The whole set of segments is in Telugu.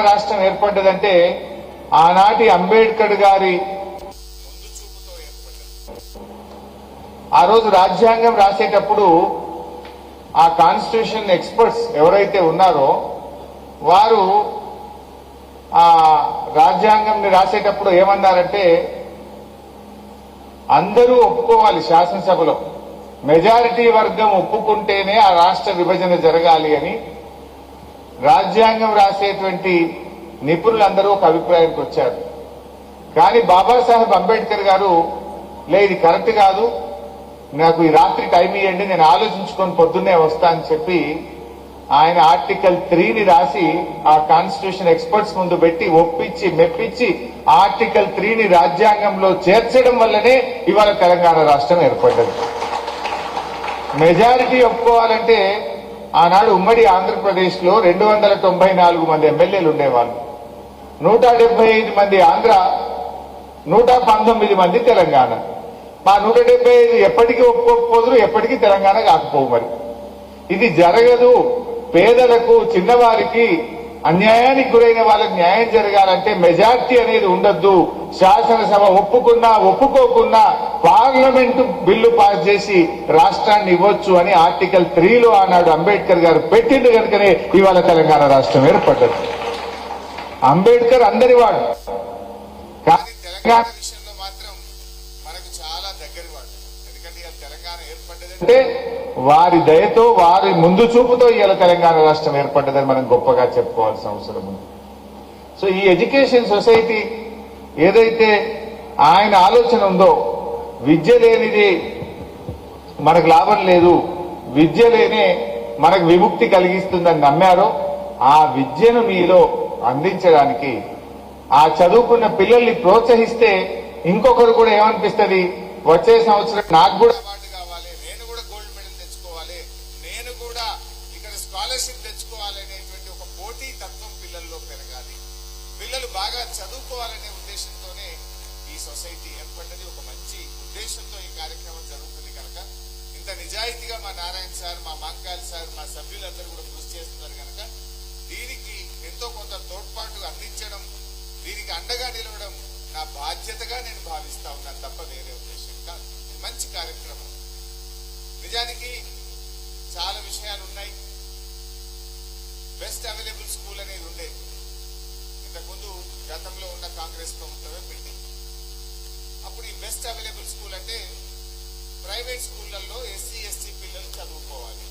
రాష్ట్రం ఏర్పడ్డదంటే ఆనాటి అంబేద్కర్ గారి ముందు చూపుతో ఏర్పడ్డది. ఆ రోజు రాజ్యాంగం రాసేటప్పుడు ఆ కాన్స్టిట్యూషన్ ఎక్స్పర్ట్స్ ఎవరైతే ఉన్నారో వారు ఆ రాజ్యాంగం రాసేటప్పుడు ఏమన్నారంటే అందరూ ఒప్పుకోవాలి, శాసనసభలో మెజారిటీ వర్గం ఒప్పుకుంటేనే ఆ రాష్ట్ర విభజన జరగాలి అని రాజ్యాంగం రాసేటువంటి నిపుణులందరూ ఒక అభిప్రాయానికి వచ్చారు. కానీ బాబాసాహెబ్ అంబేద్కర్ గారు ఇది కరెక్ట్ కాదు, నాకు ఈ రాత్రి టైం ఇవ్వండి, నేను ఆలోచించుకొని పొద్దున్నే వస్తా అని చెప్పి ఆయన ఆర్టికల్ 3ని రాసి ఆ కాన్స్టిట్యూషన్ ఎక్స్పర్ట్స్ ముందు పెట్టి ఒప్పించి మెప్పించి ఆర్టికల్ 3ని రాజ్యాంగంలో చేర్చడం వల్లనే ఇవాళ తెలంగాణ రాష్ట్రం ఏర్పడ్డది. మెజారిటీ ఒప్పుకోవాలంటే ఆనాడు ఉమ్మడి ఆంధ్రప్రదేశ్ లో 294 మంది ఎమ్మెల్యేలు ఉండేవాళ్ళు, 175 మంది ఆంధ్ర, 119 మంది తెలంగాణ. మా 175 ఎప్పటికీ ఒప్పుకోకపోదురు, ఎప్పటికీ తెలంగాణ కాకపోవు. మరి ఇది జరగదు. పేదలకు, చిన్నవారికి, అన్యాయానికి గురైన వాళ్ళకి న్యాయం జరగాలంటే మెజార్టీ అనేది ఉండొద్దు. శాసనసభ ఒప్పుకున్నా ఒప్పుకోకున్నా పార్లమెంటు బిల్లు పాస్ చేసి రాష్ట్రాన్ని ఇవ్వచ్చు అని ఆర్టికల్ 3లో ఆనాడు అంబేద్కర్ గారు పెట్టింది కనుకనే ఇవాళ తెలంగాణ రాష్ట్రం ఏర్పడ్డది. అంబేద్కర్ అందరివాడు, కానీ తెలంగాణ విషయంలో మాత్రం మనకు చాలా దగ్గరవాడు. ఎందుకంటే తెలంగాణ ఏర్పడ్డదంటే వారి దయతో, వారి ముందు చూపుతో ఇవాళ తెలంగాణ రాష్ట్రం ఏర్పడ్డదని మనం గొప్పగా చెప్పుకోవాల్సిన అవసరం ఉంది. సో ఈ ఎడ్యుకేషన్ సొసైటీ ఏదైతే ఆయన ఆలోచన ఉందో, విద్య లేనిది మనకు లాభం లేదు, విద్య లేనే మనకు విముక్తి కలిగిస్తుందని నమ్మారో ఆ విద్యను మీలో అందించడానికి, ఆ చదువుకున్న పిల్లల్ని ప్రోత్సహిస్తే ఇంకొకరు కూడా ఏమనిపిస్తుంది, వచ్చే సంవత్సరం నాకు కూడా అవార్డు కావాలి, నేను కూడా గోల్డ్ మెడల్ తెచ్చుకోవాలి, నేను కూడా ఇక్కడ స్కాలర్షిప్ తెచ్చుకోవాలి అనేటువంటి ఒక పోటీ తత్వం పిల్లల్లో పెరగాలి, పిల్లలు బాగా చదువుకోవాలనే ఉద్దేశంతోనే ఈ సొసైటీ ఏర్పడ్డది. ఒక మంచి ఉద్దేశంతో ఈ కార్యక్రమం జరుగుతుంది కనుక ఇంత నిజాయితీగా మా నారాయణ సార్, మా మాంకాల్ సార్, మా సభ్యులందరూ కూడా కృషి చేస్తున్నారు కనుక దీనికి ఎంతో కొంత తోడ్పాటు అందించడం, దీనికి అండగా నిలవడం నా బాధ్యతగా నేను భావిస్తా ఉన్నాను తప్ప వేరే ఉద్దేశం కాదు. ఇది మంచి కార్యక్రమం. నిజానికి చాలా విషయాలు ఉన్నాయి. బెస్ట్ అవైలబుల్ స్కూల్ అనేది ఉండేది, ఇంతకుముందు గతంలో ఉన్న కాంగ్రెస్ ప్రభుత్వమే పెట్టింది. అప్పుడు ఈ బెస్ట్ అవైలబుల్ స్కూల్ అంటే ప్రైవేట్ స్కూళ్లలో ఎస్సీ ఎస్టీ పిల్లలు చదువుకోవాలి,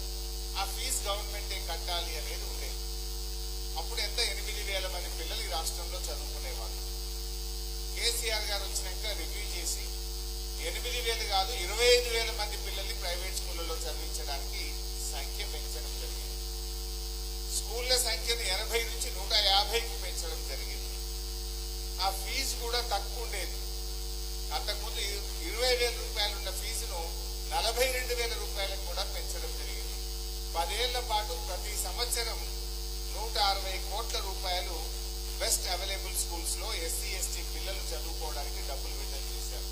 ఆ ఫీజు గవర్నమెంటే కట్టాలి అనేది ఉండేది. అప్పుడు ఎంత 8,000 మంది పిల్లలు ఈ రాష్ట్రంలో చదువుకునేవాళ్ళు. కేసీఆర్ గారు వచ్చినాక రివ్యూ చేసి 8,000 కాదు 25,000 మంది పిల్లల్ని ప్రైవేట్ స్కూళ్లలో చదివించడానికి సంఖ్య పెంచడం జరిగింది. స్కూళ్ల సంఖ్యను 80 నుంచి 150కి పెంచడం జరిగింది. ఆ ఫీజు కూడా తక్కువ ఉండేది. అంతకుముందు 20,000 రూపాయలు ఉన్న ఫీజును 42,000 రూపాయలకు కూడా పెంచడం జరిగింది. 10 ఏళ్ల పాటు ప్రతి సంవత్సరం 160 కోట్ల రూపాయలు బెస్ట్ అవైలబుల్ స్కూల్స్ లో ఎస్సీ ఎస్టీ పిల్లలు చదువుకోవడానికి డబ్బులు విడుదల చేశారు.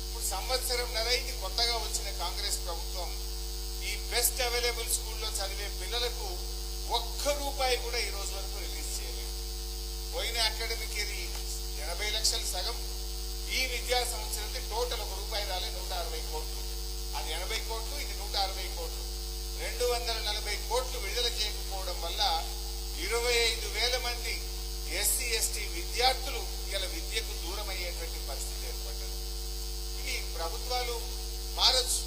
ఇప్పుడు సంవత్సరంన్నర ఇది కొత్తగా వచ్చిన కాంగ్రెస్ ప్రభుత్వం ఈ బెస్ట్ అవైలబుల్ స్కూల్లో చదివే పిల్లలకు ₹1 కూడా ఈ రోజు వరకు రిలీజ్ చేయలేదు. పోయిన అకాడమిక్ ఇయర్ 80 లక్షలు సగం, ఈ విద్యా సంవత్సరానికి టోటల్ ₹1 రాలే, 160 కోట్లు. అది 80 కోట్లు, ఇది 160 కోట్లు. 240 కోట్లు విడుదల చేయకపోవడం వల్ల 25,000 మంది ఎస్సీ ఎస్టీ విద్యార్థులు ఇలా విద్యకు దూరం అయ్యేటువంటి పరిస్థితి ఏర్పడ్డది. ఇది ప్రభుత్వాలు మారచ్చు.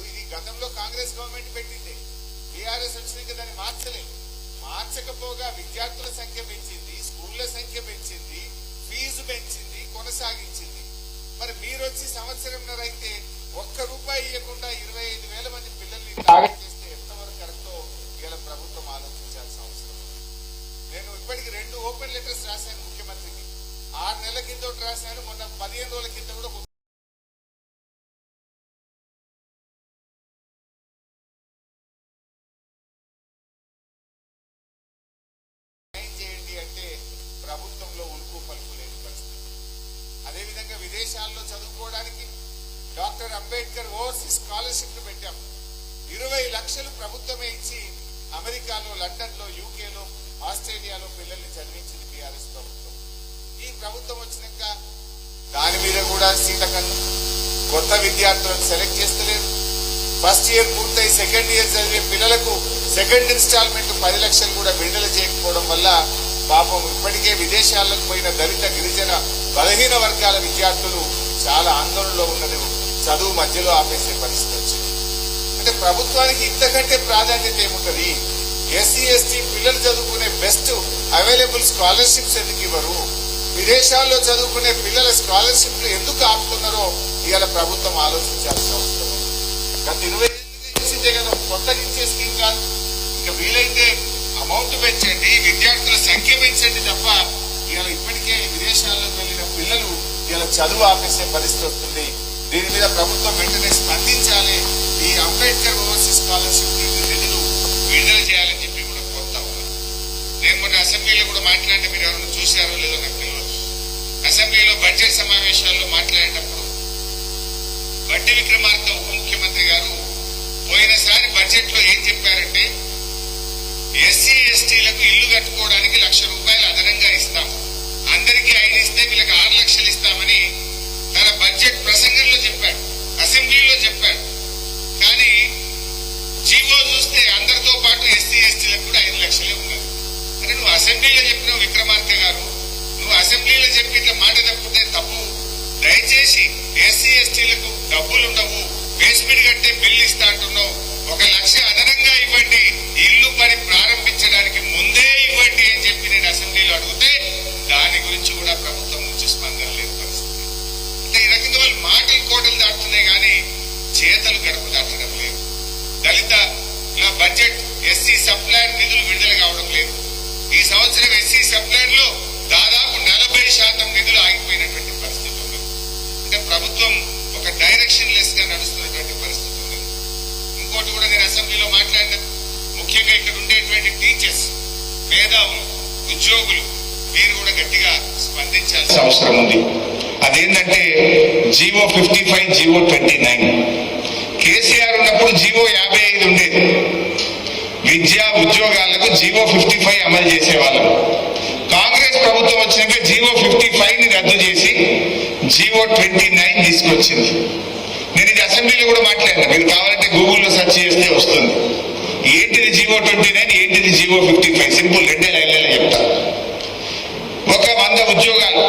ఇది గతంలో కాంగ్రెస్ గవర్నమెంట్ పెట్టింది, టీఆర్ఎస్ వచ్చినాక దాన్ని మార్చకపోగా విద్యార్థుల సంఖ్య పెంచింది, స్కూళ్ల సంఖ్య పెంచింది, ఫీజు పెంచింది, కొనసాగించింది. మరి మీరు వచ్చి సంవత్సరంన్నర అయితే ₹1 ఇవ్వకుండా 25,000 మంది పిల్లల్ని చేస్తే ఎంతవరకు కరెక్టో ఇలా ప్రభుత్వం ఆలోచించాల్సిన అవసరం ఉంది. నేను ఇప్పటికి 2 ఓపెన్ లెటర్స్ రాశాను ముఖ్యమంత్రికి. 6 నెలల కింద రాశాను, మొన్న 15 రోజుల కింద కూడా చేయండి అంటే ప్రభుత్వంలో ఉలుకు పలుకు లేని పరిస్థితి. అదేవిధంగా విదేశాల్లో చదువుకోవడానికి డాక్టర్ అంబేద్కర్ ఓవర్సీస్ స్కాలర్షిప్ పెట్టాం. 20 లక్షలు ప్రభుత్వమే ఇచ్చి అమెరికాలో, లండన్ లో, యూకేలో ఆస్ట్రేలియాలో పిల్లల్ని చదివించింది టీఆర్ఎస్ ప్రభుత్వం. ఈ ప్రభుత్వం వచ్చినాక దాని మీద కూడా సీతకన్ను, కొత్త విద్యార్థులను సెలెక్ట్ చేస్తలేదు. ఫస్ట్ ఇయర్ పూర్తయి సెకండ్ ఇయర్ చదివే పిల్లలకు సెకండ్ ఇన్స్టాల్మెంట్ 10 లక్షలు కూడా విడుదల చేయకపోవడం వల్ల పాపం ఇప్పటికే విదేశాలకు పోయిన దళిత, గిరిజన, బలహీన వర్గాల విద్యార్థులు చాలా ఆందోళనలో ఉన్నది. చదువు మధ్యలో ఆపేసే పరిస్థితి వచ్చింది. అంటే ప్రభుత్వానికి ఇంతకంటే ప్రాధాన్యత ఏముంటది? ఎస్సీ ఎస్టీ పిల్లలు చదువుకునే బెస్ట్ అవైలబుల్ స్కాలర్షిప్స్ ఎందుకు ఇవ్వరు? విదేశాల్లో చదువుకునే పిల్లల స్కాలర్షిప్లు ఎందుకు ఆపుతున్నారో ఇవాళ ప్రభుత్వం ఆలోచించాల్సిన అవసరం ఉంది. గత 20 ఏళ్ళుగా ఇచ్చిందే కదా, కొత్తగా ఇచ్చే స్కీమ్ కాదు. ఇంకా వీలైతే అమౌంట్ పెంచండి, విద్యార్థుల సంఖ్య పెంచండి తప్ప ఇవాళ ఇప్పటికే విదేశాల్లోకి వెళ్లిన పిల్లలు ఇవాళ చదువు ఆపేసే పరిస్థితి వస్తుంది. దీని మీద ప్రభుత్వం వెంటనే స్పందించాలి. ఈ అంబేద్కర్ ఓవర్సీస్ స్కాలర్షిప్ నిధులు విడుదల చేయాలని చెప్పి కూడా కోరుతా ఉన్నాను. నేను మొన్న అసెంబ్లీలో కూడా మాట్లాడితే మీరు ఎవరైనా చూశారో లేదో నాకు తెలియదు. అసెంబ్లీలో బడ్జెట్ సమావేశాల్లో మాట్లాడేటప్పుడు బట్టి విక్రమార్క ఉప ముఖ్యమంత్రి గారు పోయినసారి బడ్జెట్ లో ఏం చెప్పారంటే, ఎస్సీ ఎస్టీలకు ఇల్లు కట్టుకోవడానికి ₹1,00,000 అదనంగా ఇస్తాము, అందరికీ 5 ఇస్తే వీళ్ళకి 6 లక్షలు ఇస్తామని తన బడ్జెట్ ప్రసంగంలో చెప్పాడు, అసెంబ్లీలో చెప్పాడు. కానీ జీవో చూస్తే అందరితో పాటు ఎస్సీ ఎస్టీలకు కూడా 5 లక్షలే ఉన్నది. అంటే నువ్వు అసెంబ్లీలో చెప్పినావు విక్రమార్క గారు, నువ్వు అసెంబ్లీలో చెప్పి ఇట్లా మాట తప్పితే తప్పు. దయచేసి ఎస్సీ ఎస్టీలకు డబ్బులుండవు, బేస్మెంట్ కట్టే బిల్లు ఇస్తా అంటున్నావు, 1 లక్ష అదనంగా ఇవ్వండి, ఇల్లు పని ప్రారంభించడానికి ముందే ఇవ్వండి అని చెప్పి నేను అసెంబ్లీలో అడిగితే దాని గురించి కూడా ప్రభుత్వం నుంచి స్పందన లేని పరిస్థితి. అంటే ఈ రకంగా వాళ్ళు మాటలు కోటలు దాటుతున్నాయి కానీ చేతలు గడప దాటడం లేదు. దళిత బడ్జెట్ ఎస్సీ సప్లాన్ నిధులు విడుదల కావడం లేదు. ఈ సంవత్సరం ఎస్సీ సప్లాన్ లో దాదాపు 40% నిధులు ఆగిపోయినటువంటి పరిస్థితి ఉంది. అంటే ప్రభుత్వం ఒక డైరెక్షన్ లెస్ గా నడుస్తున్నటువంటి పరిస్థితి ఉంది. ఇంకోటి కూడా నేను అసెంబ్లీలో మాట్లాడిన, ముఖ్యంగా ఇక్కడ ఉండేటువంటి టీచర్స్, మేధావులు, ఉద్యోగులు, మీరు కూడా గట్టిగా స్పందించాల్సిన అవసరం ఉంది. అదేంటంటే జీవో 55, జీవో 29. కేసీఆర్ ఉన్నప్పుడు జీవో 55 ఉండేది. విద్యా ఉద్యోగాలకు జీవో 55 అమలు చేసేవాళ్ళం. కాంగ్రెస్ ప్రభుత్వం వచ్చినాక జీవో 55 ని రద్దు చేసి జీవో 29 తీసుకొచ్చింది. నేను ఇది అసెంబ్లీలో కూడా మాట్లాడినా, మీరు కావాలంటే గూగుల్లో సెర్చ్ చేస్తే వస్తుంది. ఏంటిది జీవో 29, ఏంటిది జీవో 55? సింపుల్, 2 లైన్లలో చెప్తా. ఒక 100 ఉద్యోగాలు,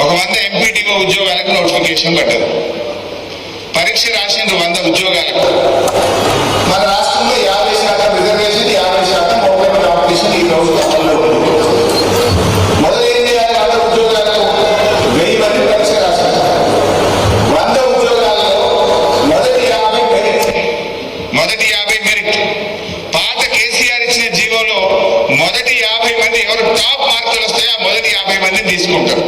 ఒక 100 ఎంపీడీఓ ఉద్యోగాలకు నోటిఫికేషన్ పడ్డది. పరీక్ష రాసింది 100 ఉద్యోగాలకు. మన రాష్ట్రంలో 50% రిజర్వేషన్, 50% ఓపెన్ కాంపిటీషన్ ఈ ప్రభుత్వం అమల్లో ఉంది. మొదలు ఏం చేయాలి? 100 ఉద్యోగాలకు 1000 మంది పరీక్ష రాశారు. 100 ఉద్యోగాల్లో మొదటి 50 మెరిట్. మొదటి 50 మెరిట్. పాత కేసీఆర్ ఇచ్చిన జీవోలో మొదటి 50 మంది ఎవరు టాప్ మార్కులు వస్తాయో ఆ మొదటి 50 మందిని తీసుకుంటారు.